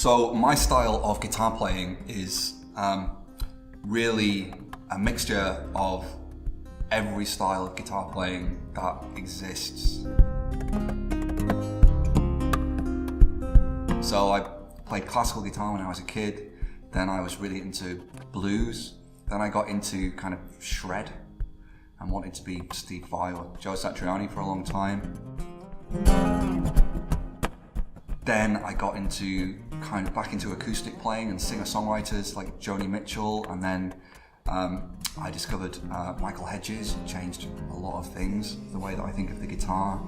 So my style of guitar playing is really a mixture of every style of guitar playing that exists. So I played classical guitar when I was a kid, then I was really into blues, then I got into kind of shred and wanted to be Steve Vai or Joe Satriani for a long time. Then I got into back into acoustic playing and singer-songwriters like Joni Mitchell, and then I discovered Michael Hedges, changed a lot of things, the way that I think of the guitar,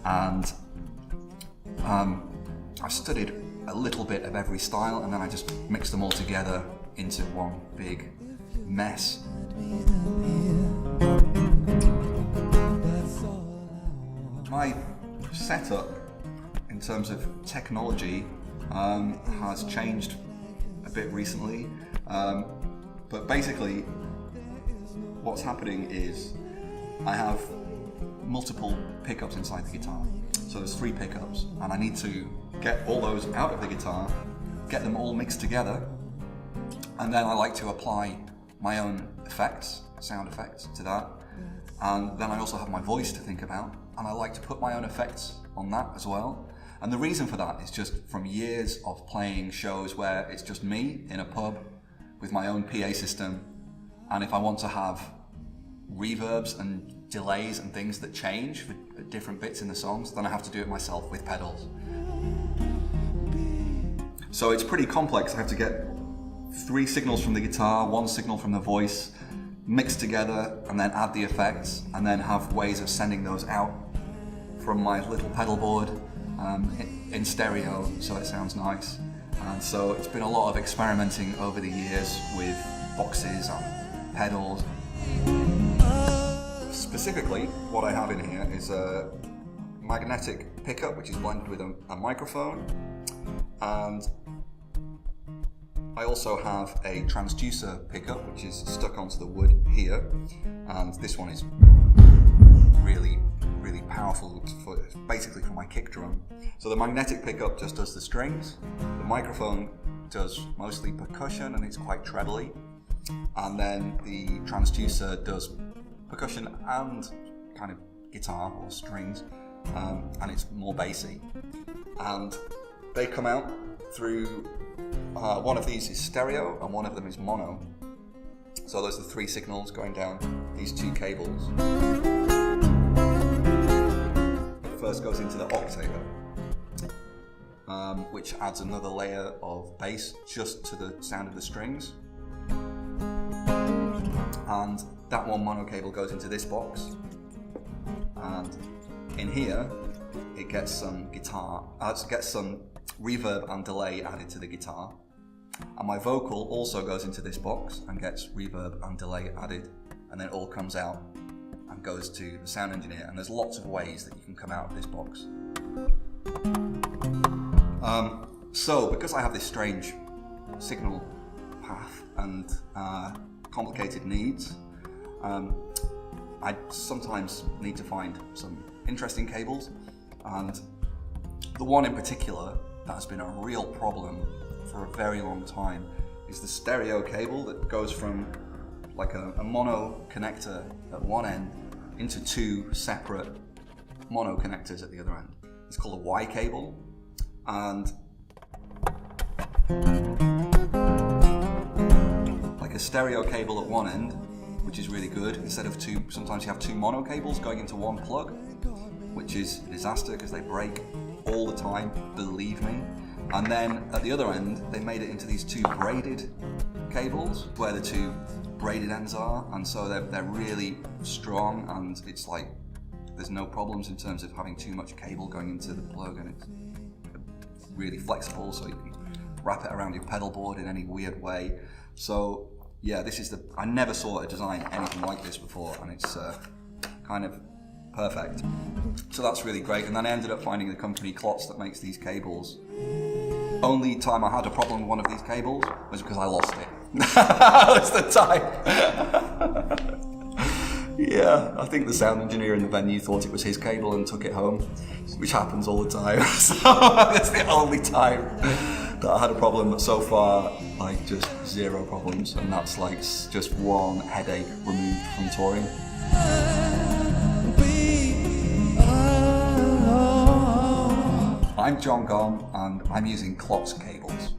and I studied a little bit of every style, and then I just mixed them all together into one big mess. My setup in terms of technology has changed a bit recently, but basically what's happening is I have multiple pickups inside the guitar. So there's 3 pickups, and I need to get all those out of the guitar, get them all mixed together, and then I like to apply my own effects, sound effects to that. And then I also have my voice to think about, and I like to put my own effects on that as well. And the reason for that is just from years of playing shows where it's just me in a pub with my own PA system, and if I want to have reverbs and delays and things that change for different bits in the songs, then I have to do it myself with pedals. So it's pretty complex. I have to get 3 signals from the guitar, 1 signal from the voice, mixed together, and then add the effects, and then have ways of sending those out from my little pedal board in stereo, so it sounds nice. And so it's been a lot of experimenting over the years with boxes and pedals. Specifically, what I have in here is a magnetic pickup, which is blended with a microphone, and I also have a transducer pickup, which is stuck onto the wood here, and this one is really powerful, basically for my kick drum. So the magnetic pickup just does the strings, the microphone does mostly percussion and it's quite trebly, and then the transducer does percussion and kind of guitar or strings, and it's more bassy. And they come out through, one of these is stereo and one of them is mono. So those are the 3 signals going down these 2 cables. First goes into the octaver, which adds another layer of bass just to the sound of the strings. And that one mono cable goes into this box, and in here it gets some reverb and delay added to the guitar, and my vocal also goes into this box and gets reverb and delay added, and then it all comes out and goes to the sound engineer. And there's lots of ways that you can come out of this box. So because I have this strange signal path and complicated needs, I sometimes need to find some interesting cables, and the one in particular that has been a real problem for a very long time is the stereo cable that goes from like a mono connector at one end into 2 separate mono connectors at the other end. It's called a Y cable, and like a stereo cable at one end, which is really good. Instead of 2, sometimes you have 2 mono cables going into 1 plug, which is a disaster because they break all the time, believe me. And then at the other end, they made it into these 2 braided cables where the 2 braided ends are, and so they're really strong, and it's like there's no problems in terms of having too much cable going into the plug, and it's really flexible, so you can wrap it around your pedal board in any weird way. So yeah, I never saw a design anything like this before, and it's kind of perfect. So that's really great. And then I ended up finding the company KLOTZ that makes these cables. Only time I had a problem with one of these cables was because I lost it. That's the time. Yeah, I think the sound engineer in the venue thought it was his cable and took it home, which happens all the time. So that's the only time that I had a problem, but so far, like, just zero problems, and that's like just one headache removed from touring. I'm Jon Gomm, and I'm using KLOTZ cables.